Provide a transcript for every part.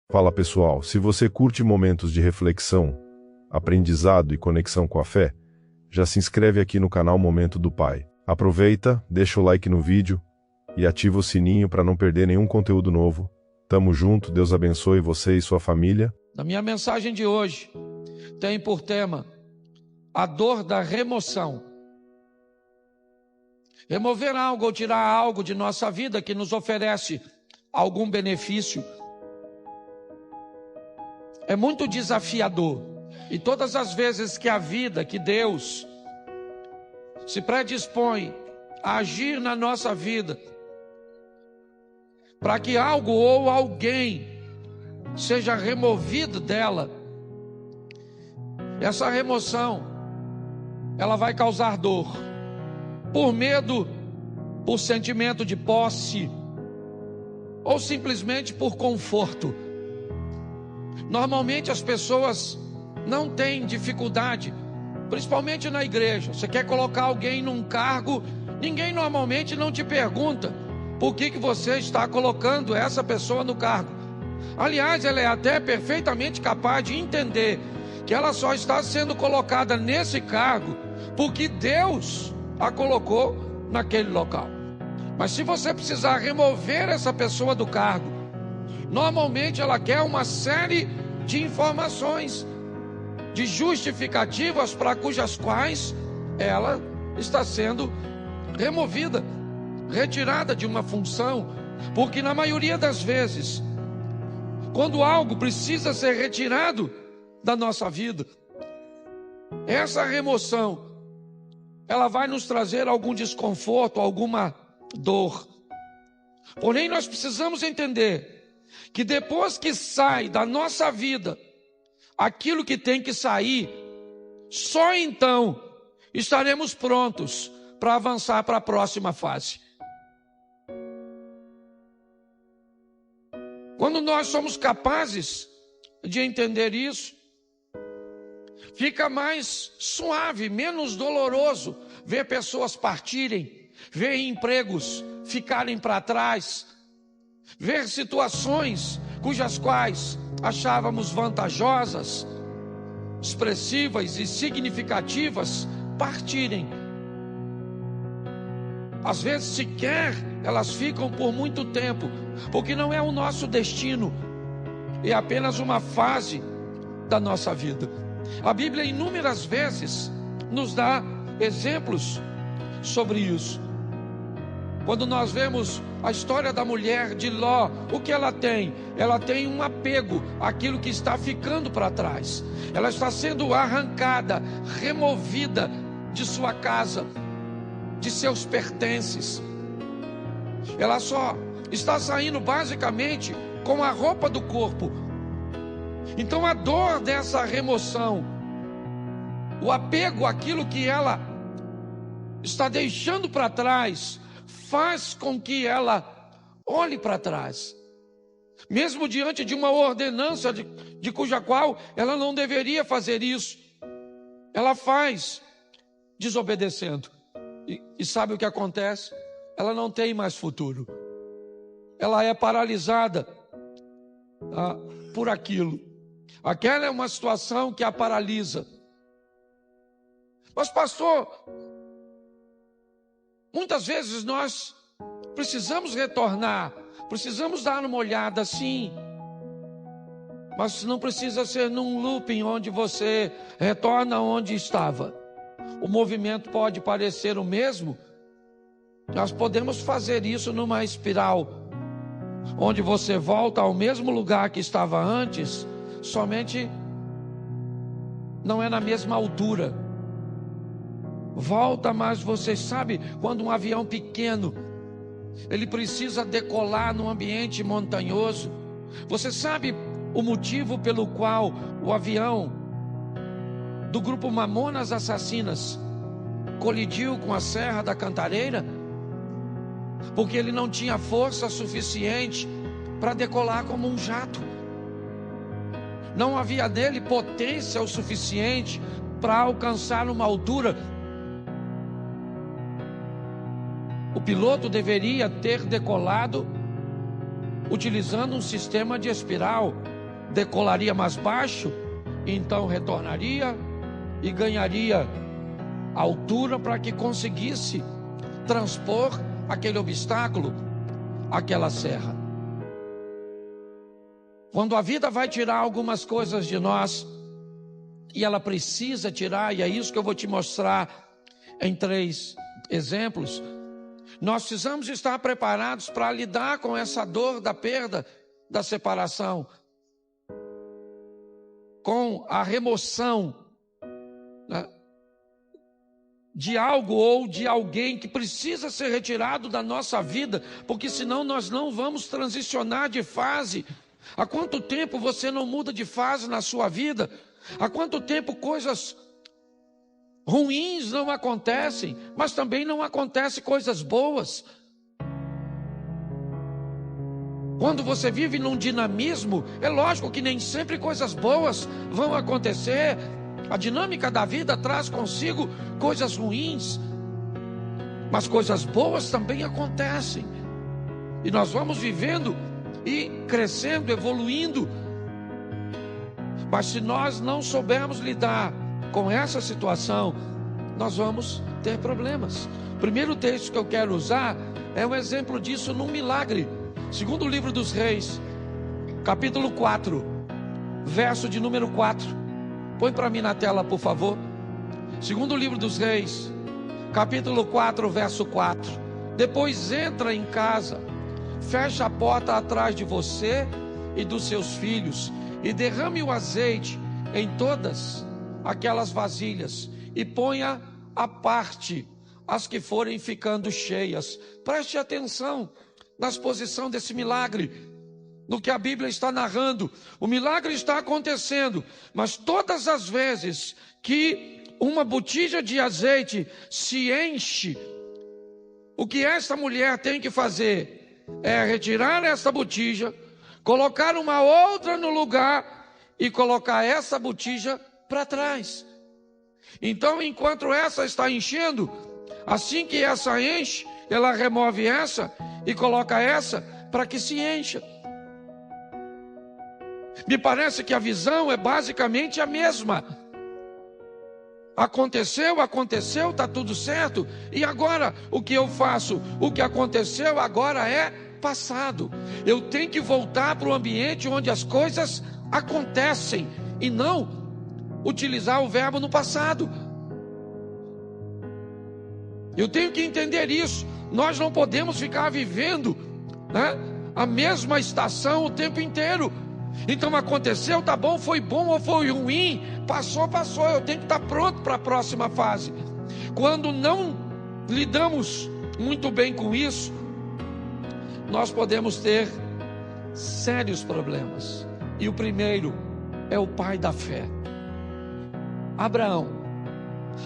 Fala pessoal, se você curte momentos de reflexão, aprendizado e conexão com a fé, já se inscreve aqui no canal Momento do Pai. Aproveita, deixa o like no vídeo e ativa o sininho para não perder nenhum conteúdo novo. Tamo junto, Deus abençoe você e sua família. Na minha mensagem de hoje, tem por tema a dor da remoção. Remover algo ou tirar algo de nossa vida que nos oferece algum benefício é muito desafiador. E todas as vezes que a vida, que Deus se predispõe a agir na nossa vida, para que algo ou alguém seja removido dela, essa remoção, ela vai causar dor, por medo, por sentimento de posse, ou simplesmente por conforto. Normalmente as pessoas não têm dificuldade, principalmente na igreja. Você quer colocar alguém num cargo, ninguém normalmente não te pergunta por que você está colocando essa pessoa no cargo. Aliás, ela é até perfeitamente capaz de entender que ela só está sendo colocada nesse cargo porque Deus a colocou naquele local. Mas se você precisar remover essa pessoa do cargo, normalmente ela quer uma série de informações, de justificativas para cujas quais ela está sendo removida, retirada de uma função, porque na maioria das vezes, quando algo precisa ser retirado da nossa vida, essa remoção, ela vai nos trazer algum desconforto, alguma dor. Porém, nós precisamos entender que depois que sai da nossa vida aquilo que tem que sair, só então estaremos prontos para avançar para a próxima fase. Quando nós somos capazes de entender isso, fica mais suave, menos doloroso ver pessoas partirem, ver empregos ficarem para trás, ver situações cujas quais achávamos vantajosas, expressivas e significativas partirem. Às vezes sequer elas ficam por muito tempo, porque não é o nosso destino, é apenas uma fase da nossa vida. A Bíblia inúmeras vezes nos dá exemplos sobre isso. Quando nós vemos a história da mulher de Ló, o que ela tem? Ela tem um apego àquilo que está ficando para trás. Ela está sendo arrancada, removida de sua casa, de seus pertences. Ela só está saindo basicamente com a roupa do corpo. Então a dor dessa remoção, o apego àquilo que ela está deixando para trás, faz com que ela olhe para trás, mesmo diante de uma ordenança de cuja qual ela não deveria fazer isso, ela faz desobedecendo, e sabe o que acontece? Ela não tem mais futuro, ela é paralisada por aquilo. Aquela é uma situação que a paralisa. Mas pastor, muitas vezes nós precisamos retornar, precisamos dar uma olhada, sim, mas não precisa ser num looping onde você retorna onde estava. O movimento pode parecer o mesmo, nós podemos fazer isso numa espiral, onde você volta ao mesmo lugar que estava antes, somente não é na mesma altura. Volta, mas você sabe, quando um avião pequeno, ele precisa decolar num ambiente montanhoso, você sabe o motivo pelo qual o avião do grupo Mamonas Assassinas colidiu com a Serra da Cantareira? Porque ele não tinha força suficiente para decolar como um jato. Não havia nele potência o suficiente para alcançar uma altura. O piloto deveria ter decolado utilizando um sistema de espiral, decolaria mais baixo, então retornaria e ganharia altura para que conseguisse transpor aquele obstáculo, aquela serra. Quando a vida vai tirar algumas coisas de nós, e ela precisa tirar, e é isso que eu vou te mostrar em 3 exemplos, nós precisamos estar preparados para lidar com essa dor da perda, da separação, com a remoção, né, de algo ou de alguém que precisa ser retirado da nossa vida, porque senão nós não vamos transicionar de fase. Há quanto tempo você não muda de fase na sua vida? Há quanto tempo coisas ruins não acontecem, mas também não acontecem coisas boas? Quando você vive num dinamismo, é lógico que nem sempre coisas boas vão acontecer. A dinâmica da vida traz consigo coisas ruins, mas coisas boas também acontecem. E nós vamos vivendo e crescendo, evoluindo. Mas se nós não soubermos lidar com essa situação, nós vamos ter problemas. O primeiro texto que eu quero usar é um exemplo disso num milagre. Segundo livro dos Reis, capítulo 4, verso de número 4. Põe para mim na tela, por favor. Segundo livro dos Reis, capítulo 4, verso 4. Depois entra em casa, fecha a porta atrás de você e dos seus filhos, e derrame o azeite em todas aquelas vasilhas, e ponha à parte as que forem ficando cheias. Preste atenção na exposição desse milagre, no que a Bíblia está narrando. O milagre está acontecendo, mas todas as vezes que uma botija de azeite se enche, o que esta mulher tem que fazer é retirar essa botija, colocar uma outra no lugar e colocar essa botija para trás. Então, enquanto essa está enchendo, assim que essa enche, ela remove essa e coloca essa para que se encha. Me parece que a visão é basicamente a mesma. Aconteceu, está tudo certo. E agora, o que eu faço? O que aconteceu agora é passado. Eu tenho que voltar para o ambiente onde as coisas acontecem e não utilizar o verbo no passado. Eu tenho que entender isso. Nós não podemos ficar vivendo, né, a mesma estação o tempo inteiro. Então aconteceu, tá bom, foi bom ou foi ruim, passou, eu tenho que estar pronto para a próxima fase. Quando não lidamos muito bem com isso, nós podemos ter sérios problemas. E o primeiro é o pai da fé, Abraão.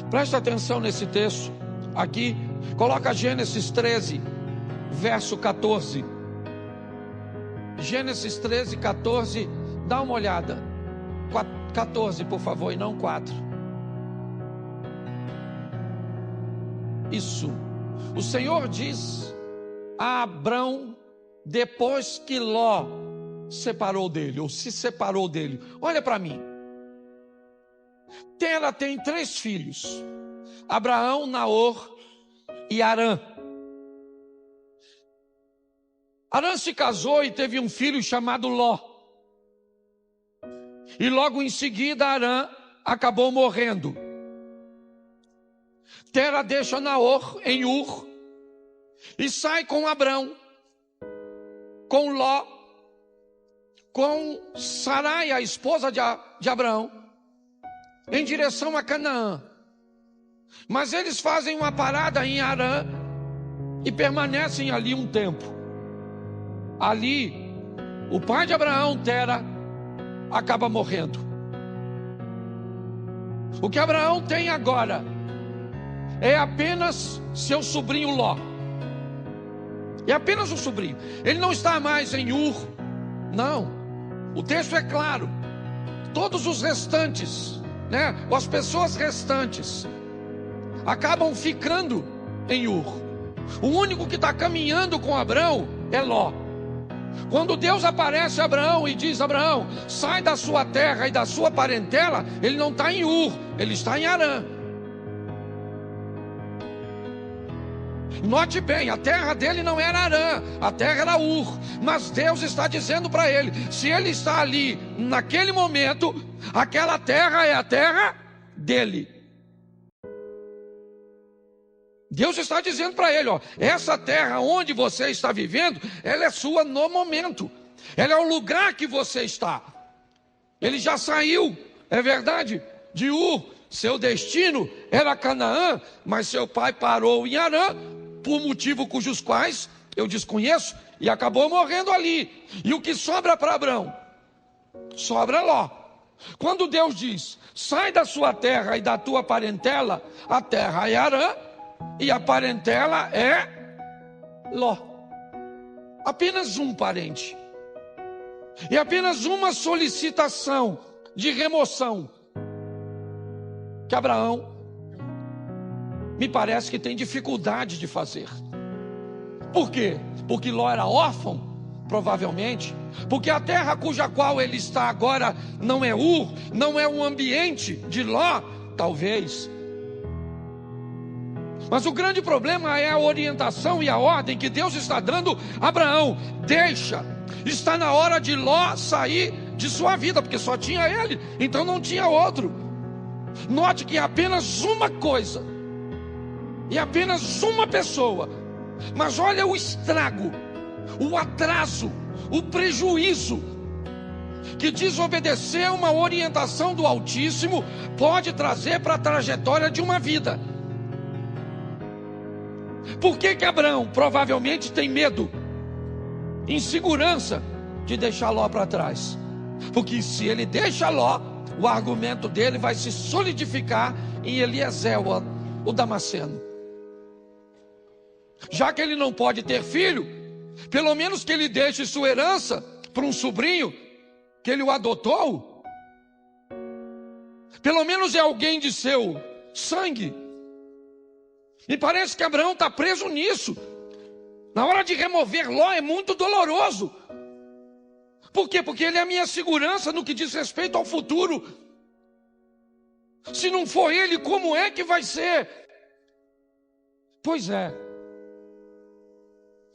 Presta atenção nesse texto aqui, coloca Gênesis 13, verso 14. Gênesis 13, 14, dá uma olhada. 14, por favor, e não 4. Isso. O Senhor diz a Abrão, depois que Ló separou dele, ou se separou dele: olha para mim. Tera tem 3 filhos: Abraão, Naor e Harã. Harã se casou e teve um filho chamado Ló. E logo em seguida Harã acabou morrendo. Tera deixa Naor em Ur e sai com Abrão, com Ló, com Sarai, a esposa de Abraão, em direção a Canaã. Mas eles fazem uma parada em Harã e permanecem ali um tempo. Ali, o pai de Abraão, Tera, acaba morrendo. O que Abraão tem agora é apenas seu sobrinho Ló. É apenas um sobrinho. Ele não está mais em Ur. Não. O texto é claro. Todos os restantes, né, as pessoas restantes, acabam ficando em Ur. O único que está caminhando com Abraão é Ló. Quando Deus aparece a Abraão e diz: Abraão, sai da sua terra e da sua parentela, ele não está em Ur, ele está em Harã. Note bem, a terra dele não era Harã, a terra era Ur. Mas Deus está dizendo para ele: se ele está ali naquele momento, aquela terra é a terra dele. Deus está dizendo para ele: ó, essa terra onde você está vivendo, ela é sua no momento. Ela é o lugar que você está. Ele já saiu, é verdade, de Ur. Seu destino era Canaã, mas seu pai parou em Harã, por motivo cujos quais eu desconheço, e acabou morrendo ali. E o que sobra para Abraão? Sobra Ló. Quando Deus diz: sai da sua terra e da tua parentela, a terra é Harã, e a parentela é Ló. Apenas um parente. E apenas uma solicitação de remoção que Abraão me parece que tem dificuldade de fazer. Por quê? Porque Ló era órfão, provavelmente. Porque a terra cuja qual ele está agora não é Ur, não é um ambiente de Ló, talvez. Mas o grande problema é a orientação e a ordem que Deus está dando a Abraão. Deixa, está na hora de Ló sair de sua vida, porque só tinha ele, então não tinha outro. Note que é apenas uma coisa, e apenas uma pessoa, mas olha o estrago, o atraso, o prejuízo que desobedecer uma orientação do Altíssimo pode trazer para a trajetória de uma vida. Por que Abraão provavelmente tem medo, insegurança de deixar Ló para trás? Porque se ele deixa Ló, o argumento dele vai se solidificar em Eliezer, o Damasceno. Já que ele não pode ter filho, pelo menos que ele deixe sua herança para um sobrinho que ele o adotou. Pelo menos é alguém de seu sangue. Me parece que Abraão está preso nisso. Na hora de remover Ló é muito doloroso. Por quê? Porque ele é a minha segurança no que diz respeito ao futuro. Se não for ele, como é que vai ser? Pois é.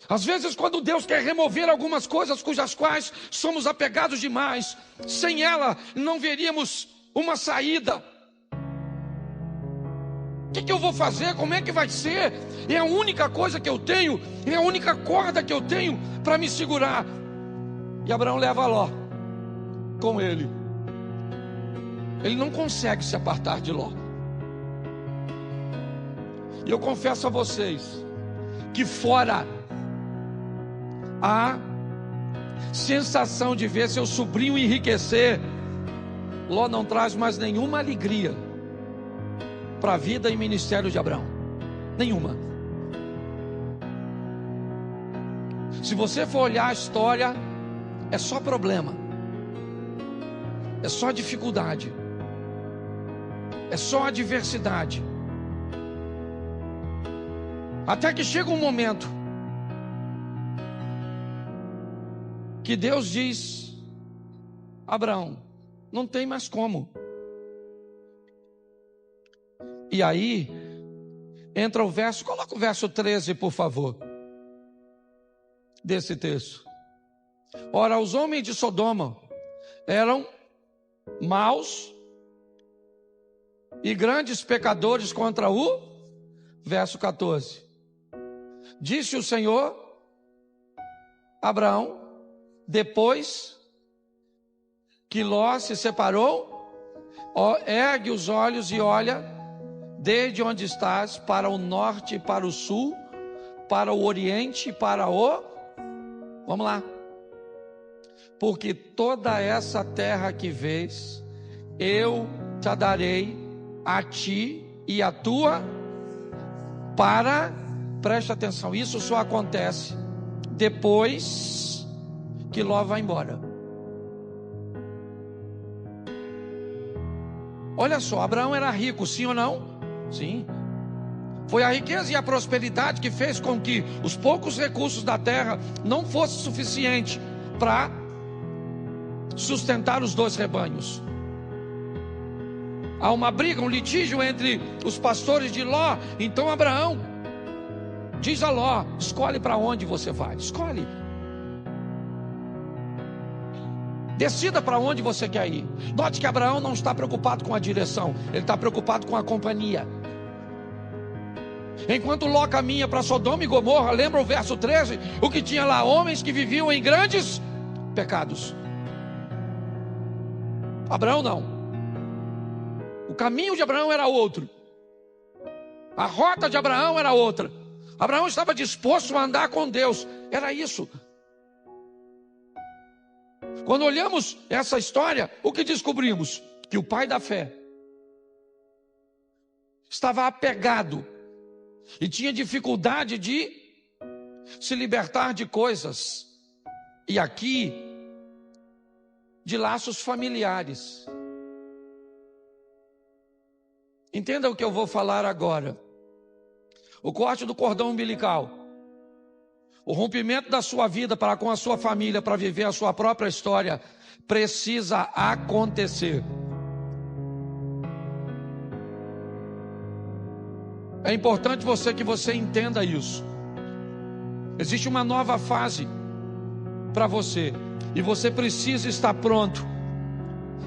Às vezes, quando Deus quer remover algumas coisas cujas quais somos apegados demais, sem ela não veríamos uma saída. O que eu vou fazer? Como é que vai ser? É a única coisa que eu tenho, é a única corda que eu tenho para me segurar. E Abraão leva Ló com ele. Ele não consegue se apartar de Ló. E eu confesso a vocês que fora a sensação de ver seu sobrinho enriquecer, Ló não traz mais nenhuma alegria para a vida e ministério de Abraão. Nenhuma. Se você for olhar a história, é só problema, é só dificuldade, é só adversidade. Até que chega um momento que Deus diz: Abraão, não tem mais como. E aí entra o verso, coloca o verso 13, por favor, desse texto. Ora, os homens de Sodoma eram maus e grandes pecadores contra o verso 14. Disse o Senhor a Abraão, depois que Ló se separou: ergue os olhos e olha desde onde estás para o norte e para o sul, para o oriente e para o... Vamos lá. Porque toda essa terra que vês, eu te darei a ti e a tua para... Preste atenção, isso só acontece depois que Ló vai embora. Olha só, Abraão era rico, sim ou não? Sim. Foi a riqueza e a prosperidade que fez com que os poucos recursos da terra não fossem suficientes para sustentar os 2 rebanhos. Há uma briga, um litígio entre os pastores de Ló. Então Abraão diz a Ló: escolhe para onde você vai, escolhe. Decida para onde você quer ir. Note que Abraão não está preocupado com a direção, ele está preocupado com a companhia. Enquanto Ló caminha para Sodoma e Gomorra, lembra o verso 13? O que tinha lá? Homens que viviam em grandes pecados. Abraão não. O caminho de Abraão era outro. A rota de Abraão era outra. Abraão estava disposto a andar com Deus. Era isso. Quando olhamos essa história, o que descobrimos? Que o pai da fé estava apegado e tinha dificuldade de se libertar de coisas, e aqui, de laços familiares. Entenda o que eu vou falar agora. O corte do cordão umbilical, o rompimento da sua vida para com a sua família, para viver a sua própria história, precisa acontecer. É importante que você entenda isso. Existe uma nova fase para você, e você precisa estar pronto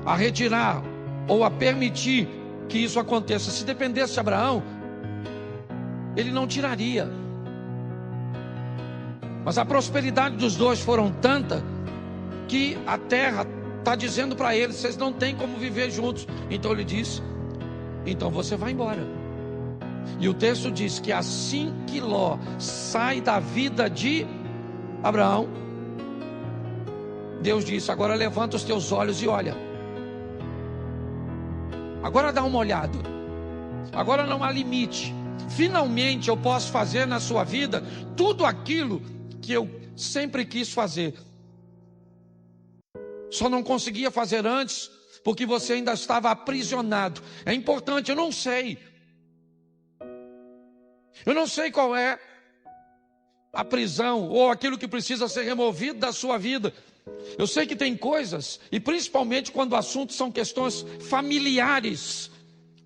a retirar ou a permitir que isso aconteça. Se dependesse de Abraão, ele não tiraria. Mas a prosperidade dos dois foram tanta que a terra está dizendo para eles: vocês não têm como viver juntos. Então ele disse: então você vai embora. E o texto diz que assim que Ló sai da vida de Abraão, Deus disse: agora levanta os teus olhos e olha. Agora dá uma olhada. Agora não há limite. Finalmente eu posso fazer na sua vida tudo aquilo que eu sempre quis fazer. Só não conseguia fazer antes porque você ainda estava aprisionado. É importante, eu não sei qual é a prisão ou aquilo que precisa ser removido da sua vida. Eu sei que tem coisas, e principalmente quando o assunto são questões familiares,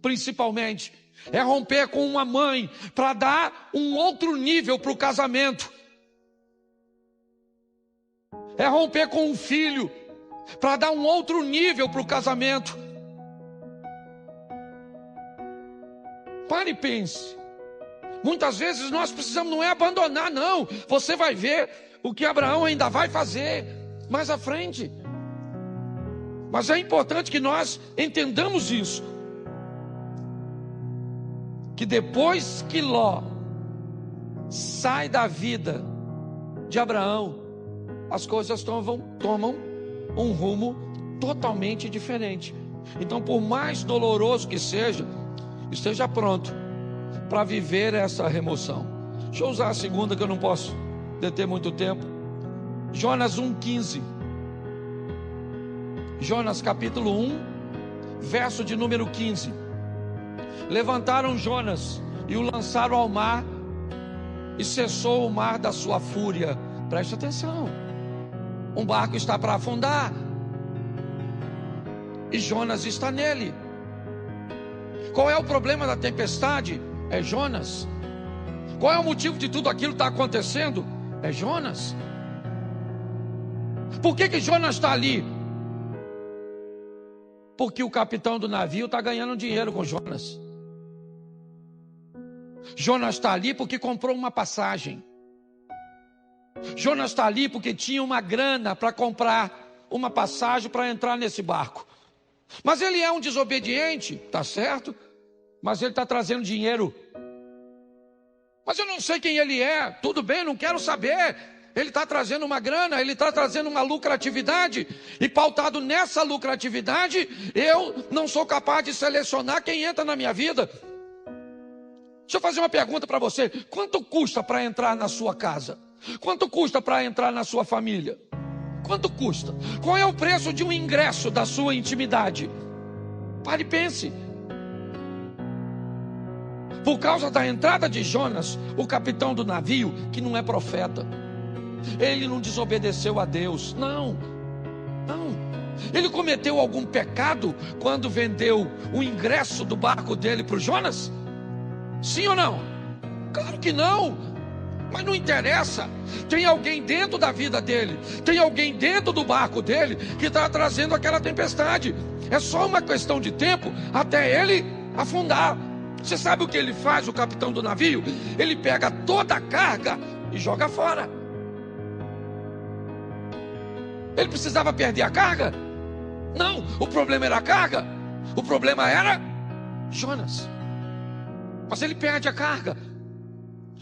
principalmente, é romper com uma mãe para dar um outro nível para o casamento. É romper com um filho para dar um outro nível para o casamento. Pare e pense. Muitas vezes nós precisamos, não é abandonar, não. Você vai ver o que Abraão ainda vai fazer mais à frente. Mas é importante que nós entendamos isso. Que depois que Ló sai da vida de Abraão, as coisas tomam um rumo totalmente diferente. Então, por mais doloroso que seja, esteja pronto para viver essa remoção. Deixa eu usar a segunda, que eu não posso deter muito tempo. Jonas 1,15. Jonas capítulo 1, verso de número 15. Levantaram Jonas e o lançaram ao mar, e cessou o mar da sua fúria. Preste atenção. Um barco está para afundar, e Jonas está nele. Qual é o problema da tempestade? É Jonas. Qual é o motivo de tudo aquilo que está acontecendo? É Jonas. Por que Jonas está ali? Porque o capitão do navio está ganhando dinheiro com Jonas. Jonas está ali porque comprou uma passagem. Jonas está ali porque tinha uma grana para comprar uma passagem para entrar nesse barco. Mas ele é um desobediente, tá certo? Mas ele está trazendo dinheiro. Mas eu não sei quem ele é. Tudo bem, não quero saber. Ele está trazendo uma grana, ele está trazendo uma lucratividade. E pautado nessa lucratividade, eu não sou capaz de selecionar quem entra na minha vida. Deixa eu fazer uma pergunta para você. Quanto custa para entrar na sua casa? Quanto custa para entrar na sua família? Quanto custa? Qual é o preço de um ingresso da sua intimidade? Pare e pense. Por causa da entrada de Jonas, o capitão do navio, que não é profeta, Ele não desobedeceu a Deus. Não. Ele cometeu algum pecado quando vendeu o ingresso do barco dele para o Jonas? Sim ou não? Claro que não. Mas não interessa. Tem alguém dentro da vida dele, tem alguém dentro do barco dele que está trazendo aquela tempestade. É só uma questão de tempo até ele afundar. Você sabe o que ele faz, o capitão do navio? Ele pega toda a carga e joga fora. Ele precisava perder a carga? Não, o problema era a carga. O problema era Jonas. Mas ele perde a carga.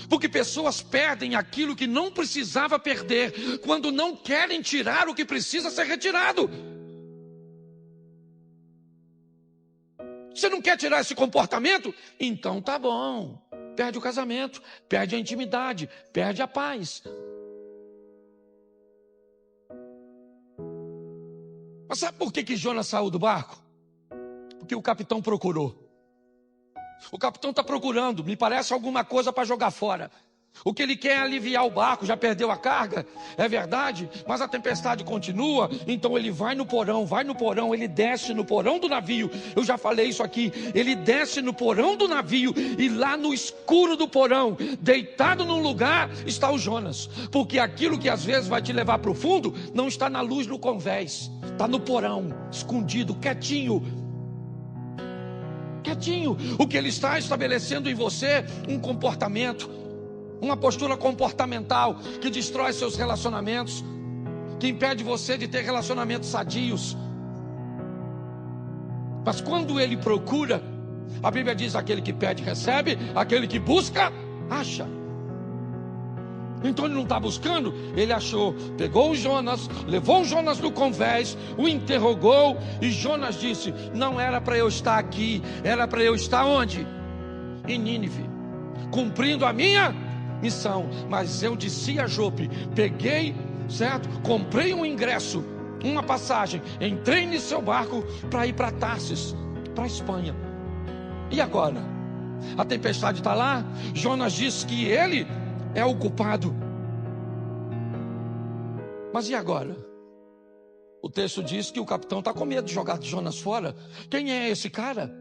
Porque pessoas perdem aquilo que não precisava perder quando não querem tirar o que precisa ser retirado. Você não quer tirar esse comportamento? Então tá bom. Perde o casamento, perde a intimidade, perde a paz. Mas sabe por que Jonas saiu do barco? Porque o capitão procurou. O capitão está procurando, me parece alguma coisa para jogar fora. O que ele quer é aliviar o barco, já perdeu a carga, é verdade, mas a tempestade continua, então ele vai no porão, ele desce no porão do navio. Eu já falei isso aqui, ele desce no porão do navio e lá no escuro do porão, deitado num lugar, está o Jonas. Porque aquilo que às vezes vai te levar para o fundo, não está na luz no convés, está no porão, escondido, quietinho. O que ele está estabelecendo em você, um comportamento, uma postura comportamental que destrói seus relacionamentos, que impede você de ter relacionamentos sadios. Mas quando ele procura, a Bíblia diz: aquele que pede recebe, aquele que busca acha. Então ele não está buscando, ele achou, pegou o Jonas, levou o Jonas no convés, o interrogou, e Jonas disse: não era para eu estar aqui, era para eu estar onde? Em Nínive, cumprindo a minha missão. Mas eu desci a Jope, peguei, certo? Comprei um ingresso, uma passagem, entrei nesse seu barco para ir para Tarsis, para a Espanha. E agora? A tempestade está lá, Jonas disse que ele é o culpado. Mas e agora? O texto diz que o capitão está com medo de jogar Jonas fora. Quem é esse cara?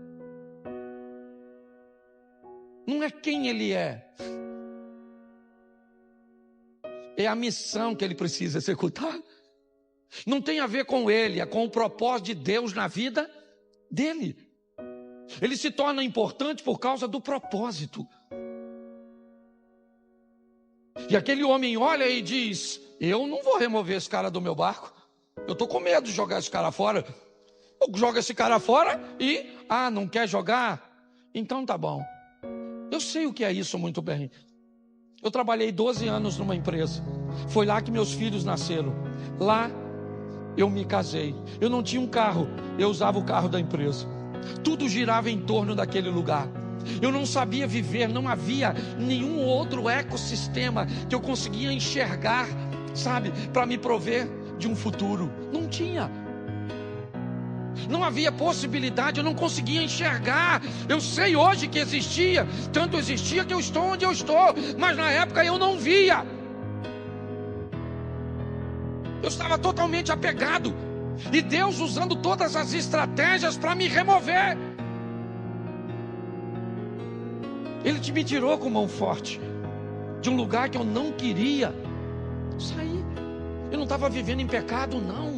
Não é quem ele é a missão que ele precisa executar. Não tem a ver com ele, é com o propósito de Deus na vida dele. Ele se torna importante por causa do propósito. E aquele homem olha e diz: eu não vou remover esse cara do meu barco. Eu estou com medo de jogar esse cara fora. Eu jogo esse cara fora e... não quer jogar? Então tá bom. Eu sei o que é isso muito bem. Eu trabalhei 12 anos numa empresa. Foi lá que meus filhos nasceram. Lá eu me casei. Eu não tinha um carro, eu usava o carro da empresa. Tudo girava em torno daquele lugar. Eu não sabia viver, não havia nenhum outro ecossistema que eu conseguia enxergar, sabe, para me prover de um futuro. Não tinha. Não havia possibilidade, eu não conseguia enxergar. Eu sei hoje que existia, tanto existia que eu estou onde eu estou, mas na época eu não via. Eu estava totalmente apegado, e Deus usando todas as estratégias para me remover. Ele me tirou com mão forte de um lugar que eu não queria sair. Eu não estava vivendo em pecado, não.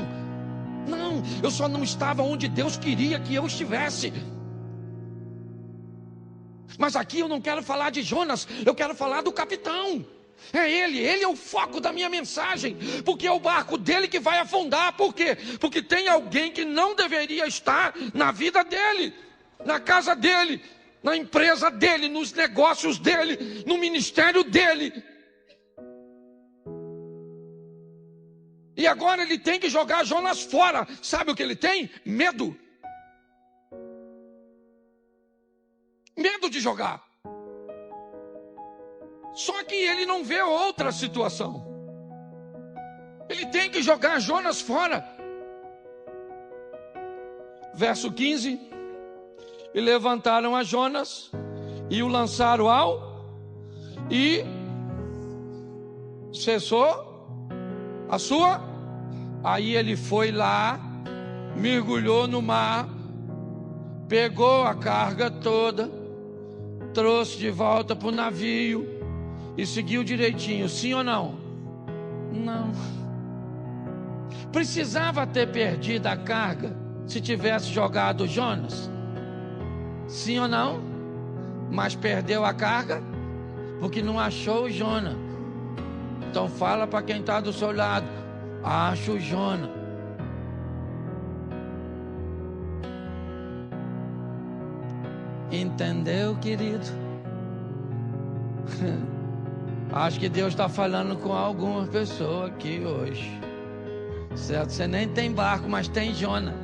Eu só não estava onde Deus queria que eu estivesse. Mas aqui eu não quero falar de Jonas, eu quero falar do capitão. É ele é o foco da minha mensagem, porque é o barco dele que vai afundar. Por quê? Porque tem alguém que não deveria estar na vida dele, na casa dele, na empresa dele, nos negócios dele, no ministério dele. E agora ele tem que jogar Jonas fora. Sabe o que ele tem? Medo. Medo de jogar. Só que ele não vê outra situação. Ele tem que jogar Jonas fora. Verso 15. E levantaram a Jonas e o lançaram ao... E cessou A sua? Aí ele foi lá, mergulhou no mar, pegou a carga toda, trouxe de volta para o navio e seguiu direitinho, sim ou não? Não. Precisava ter perdido a carga se tivesse jogado Jonas? Sim ou não? Mas perdeu a carga porque não achou o Jonas. Então fala para quem está do seu lado: acha o Jonas. Entendeu, querido? Acho que Deus está falando com alguma pessoa aqui hoje. Certo? Você nem tem barco, mas tem Jonas.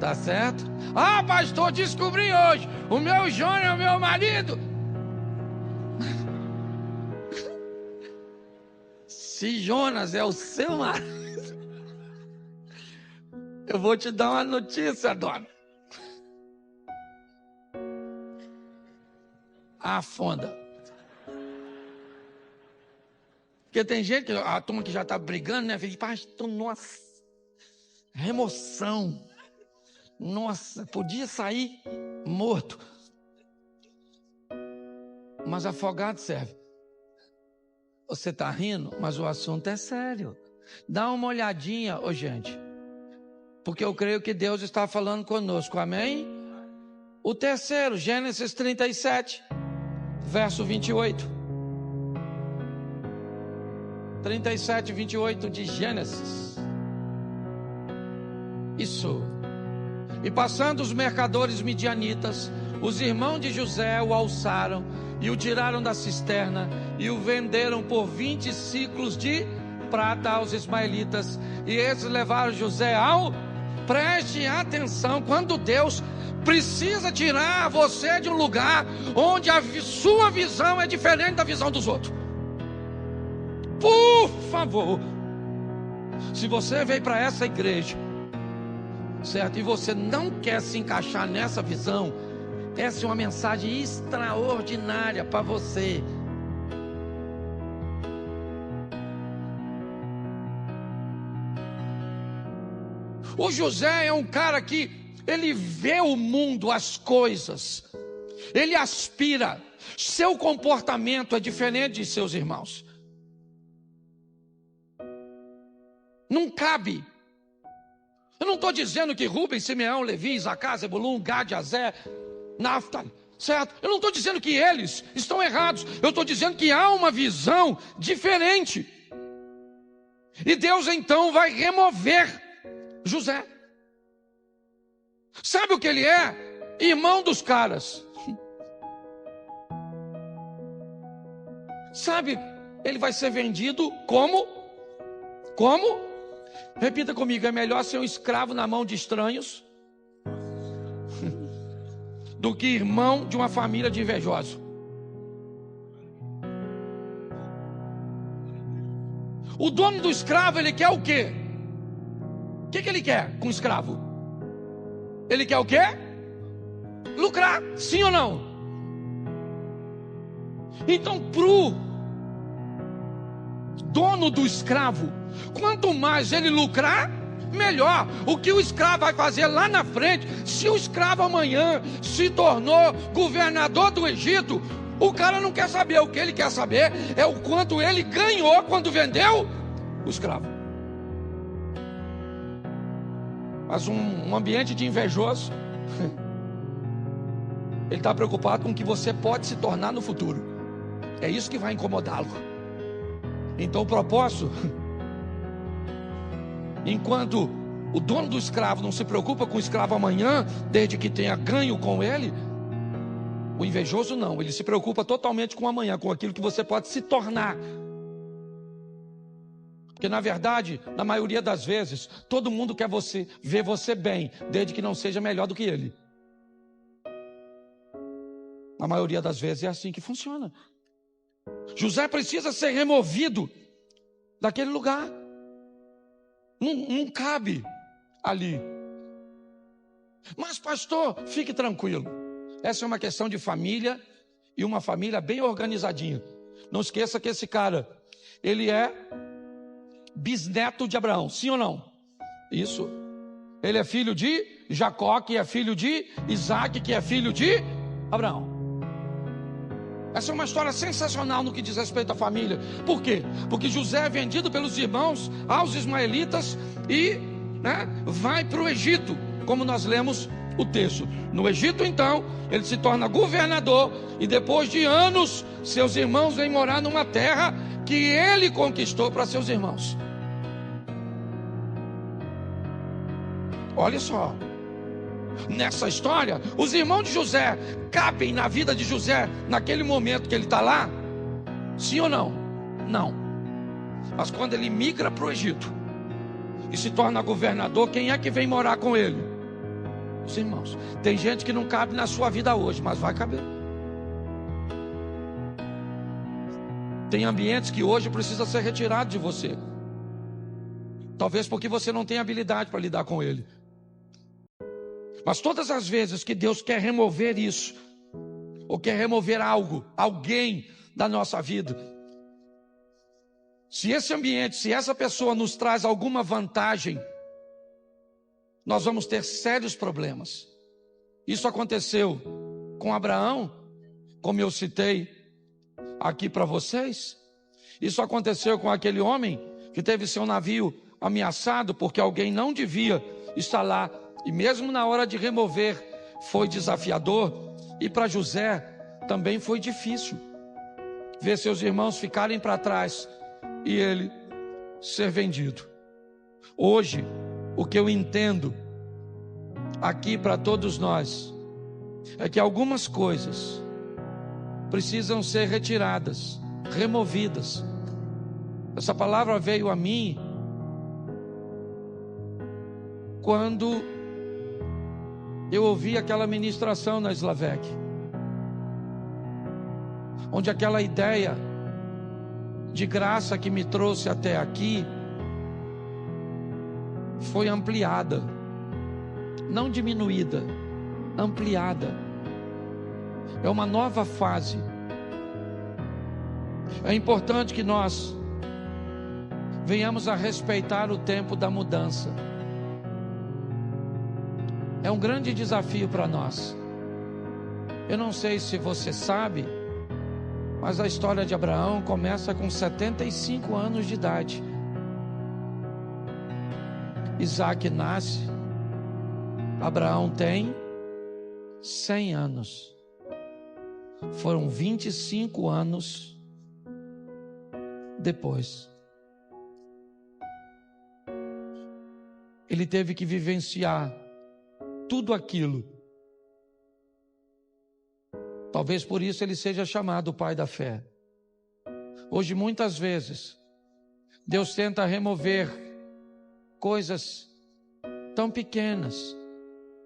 Tá certo? Ah, pastor, descobri hoje. O meu Jonas é o meu marido. Se Jonas é o seu marido, eu vou te dar uma notícia, dona. Afunda. Porque tem gente, a turma que já está brigando, né? Fala, pastor, nossa, remoção. Nossa, podia sair morto. Mas afogado serve. Você está rindo, mas o assunto é sério. Dá uma olhadinha, gente. Porque eu creio que Deus está falando conosco, amém? O terceiro, Gênesis 37, verso 28. 37, 28 de Gênesis. Isso. E passando os mercadores midianitas, os irmãos de José o alçaram e o tiraram da cisterna e o venderam por 20 ciclos de prata aos ismaelitas. E eles levaram José ao... Preste atenção, quando Deus precisa tirar você de um lugar onde a sua visão é diferente da visão dos outros. Por favor, se você veio para essa igreja, certo, e você não quer se encaixar nessa visão, essa é uma mensagem extraordinária para você. O José é um cara que ele vê o mundo, as coisas, ele aspira. Seu comportamento é diferente de seus irmãos. Não cabe. Eu não estou dizendo que Rubem, Simeão, Levi, Isacar, Zebulun, Gad, Azer, Naftali, certo? Eu não estou dizendo que eles estão errados. Eu estou dizendo que há uma visão diferente. E Deus então vai remover José. Sabe o que ele é? Irmão dos caras. Sabe, ele vai ser vendido como? Como? Repita comigo, é melhor ser um escravo na mão de estranhos do que irmão de uma família de invejosos. O dono do escravo, ele quer o quê? O que ele quer com o escravo? Ele quer o quê? Lucrar, sim ou não? Então, pro dono do escravo, quanto mais ele lucrar, melhor. O que o escravo vai fazer lá na frente? Se o escravo amanhã se tornou governador do Egito, o cara não quer saber. O que ele quer saber é o quanto ele ganhou quando vendeu o escravo. Mas um ambiente de invejoso, ele está preocupado com o que você pode se tornar no futuro. É isso que vai incomodá-lo. Então o propósito, enquanto o dono do escravo não se preocupa com o escravo amanhã, desde que tenha ganho com ele, o invejoso não, ele se preocupa totalmente com amanhã, com aquilo que você pode se tornar. Porque na verdade, na maioria das vezes, todo mundo quer ver você bem, desde que não seja melhor do que ele. Na maioria das vezes é assim que funciona. José precisa ser removido daquele lugar. Não cabe ali. Mas pastor, fique tranquilo. Essa é uma questão de família, e uma família bem organizadinha. Não esqueça que esse cara, ele é bisneto de Abraão, sim ou não? Isso. Ele é filho de Jacó, que é filho de Isaac, que é filho de Abraão. Essa é uma história sensacional no que diz respeito à família. Por quê? Porque José é vendido pelos irmãos aos ismaelitas e vai para o Egito, como nós lemos o texto. No Egito, então, ele se torna governador e depois de anos, seus irmãos vêm morar numa terra que ele conquistou para seus irmãos. Olha só, nessa história, os irmãos de José cabem na vida de José naquele momento que ele está lá? Sim ou não? Não. Mas quando ele migra para o Egito e se torna governador, quem é que vem morar com ele? Os irmãos. Tem gente que não cabe na sua vida hoje, mas vai caber. Tem ambientes que hoje precisa ser retirado de você. Talvez porque você não tem habilidade para lidar com ele. Mas todas as vezes que Deus quer remover isso, ou quer remover algo, alguém da nossa vida, se esse ambiente, se essa pessoa nos traz alguma vantagem, nós vamos ter sérios problemas. Isso aconteceu com Abraão, como eu citei aqui para vocês. Isso aconteceu com aquele homem que teve seu navio ameaçado porque alguém não devia estar lá. E mesmo na hora de remover foi desafiador. E para José também foi difícil ver seus irmãos ficarem para trás e ele ser vendido. Hoje, o que eu entendo aqui para todos nós é que algumas coisas precisam ser retiradas, removidas. Essa palavra veio a mim quando eu ouvi aquela ministração na Slavec, onde aquela ideia de graça que me trouxe até aqui foi ampliada, não diminuída, ampliada. É uma nova fase. É importante que nós venhamos a respeitar o tempo da mudança. É um grande desafio para nós. Eu não sei se você sabe, mas a história de Abraão começa com 75 anos de idade. Isaac nasce, Abraão tem 100 anos. Foram 25 anos depois. Ele teve que vivenciar tudo aquilo. Talvez por isso ele seja chamado o pai da fé. Hoje, muitas vezes, Deus tenta remover coisas tão pequenas.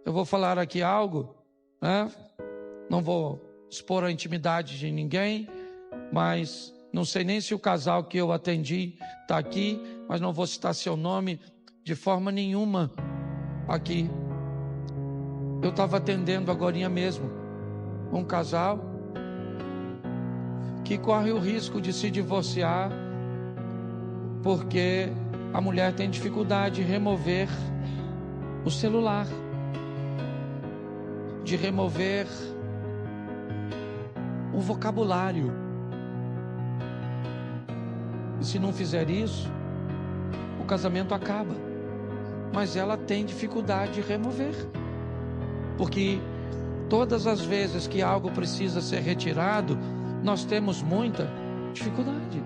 Eu vou falar aqui algo, não vou expor a intimidade de ninguém, mas não sei nem se o casal que eu atendi está aqui, mas não vou citar seu nome de forma nenhuma aqui. Eu estava atendendo agorinha mesmo um casal que corre o risco de se divorciar porque a mulher tem dificuldade de remover o celular, de remover o vocabulário. E se não fizer isso, o casamento acaba. Mas ela tem dificuldade de remover, porque todas as vezes que algo precisa ser retirado, nós temos muita dificuldade.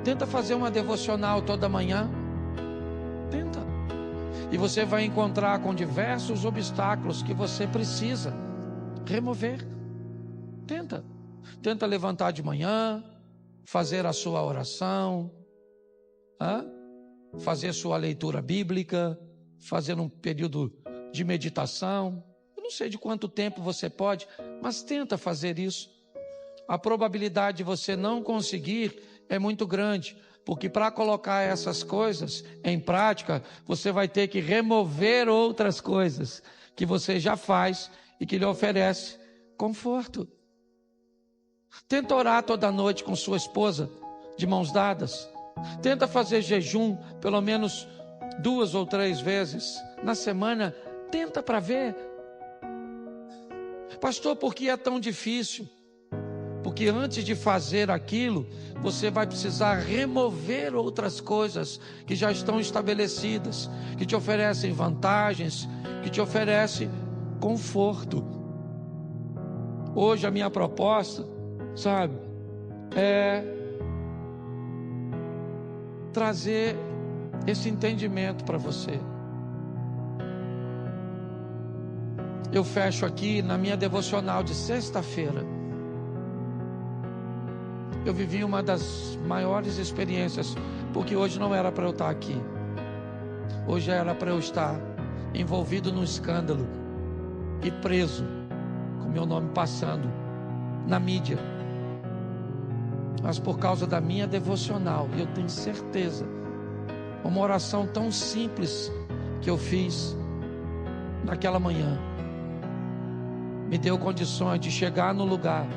Tenta fazer uma devocional toda manhã. Tenta. E você vai encontrar com diversos obstáculos que você precisa remover. Tenta levantar de manhã, fazer a sua oração, fazer sua leitura bíblica, fazer um período de meditação. Eu não sei de quanto tempo você pode, mas tenta fazer isso. A probabilidade de você não conseguir é muito grande, porque para colocar essas coisas em prática, você vai ter que remover outras coisas que você já faz e que lhe oferece conforto. Tenta orar toda noite com sua esposa, de mãos dadas. Tenta fazer jejum pelo menos 2 ou 3 vezes na semana. Tenta para ver. Pastor, por que é tão difícil? Porque antes de fazer aquilo, você vai precisar remover outras coisas que já estão estabelecidas, que te oferecem vantagens, que te oferecem conforto. Hoje a minha proposta, sabe, é trazer esse entendimento para você. Eu fecho aqui na minha devocional de sexta-feira. Eu vivi uma das maiores experiências, porque hoje não era para eu estar aqui. Hoje era para eu estar envolvido num escândalo e preso, com meu nome passando na mídia. Mas por causa da minha devocional, eu tenho certeza, uma oração tão simples que eu fiz naquela manhã, me deu condições de chegar no lugar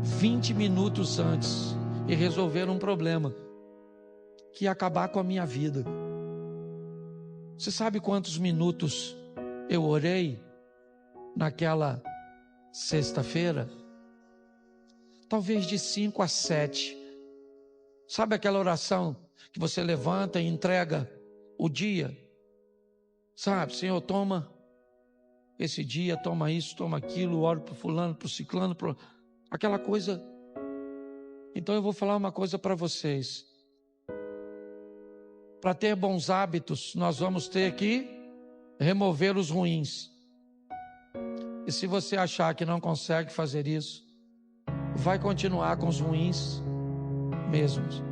20 minutos antes e resolver um problema que ia acabar com a minha vida. Você sabe quantos minutos eu orei naquela sexta-feira? Talvez de 5 a 7. Sabe aquela oração que você levanta e entrega o dia? Sabe, Senhor, toma esse dia, toma isso, toma aquilo, oro para o fulano, para o ciclano, aquela coisa. Então eu vou falar uma coisa para vocês. Para ter bons hábitos, nós vamos ter que remover os ruins. E se você achar que não consegue fazer isso, vai continuar com os ruins mesmos.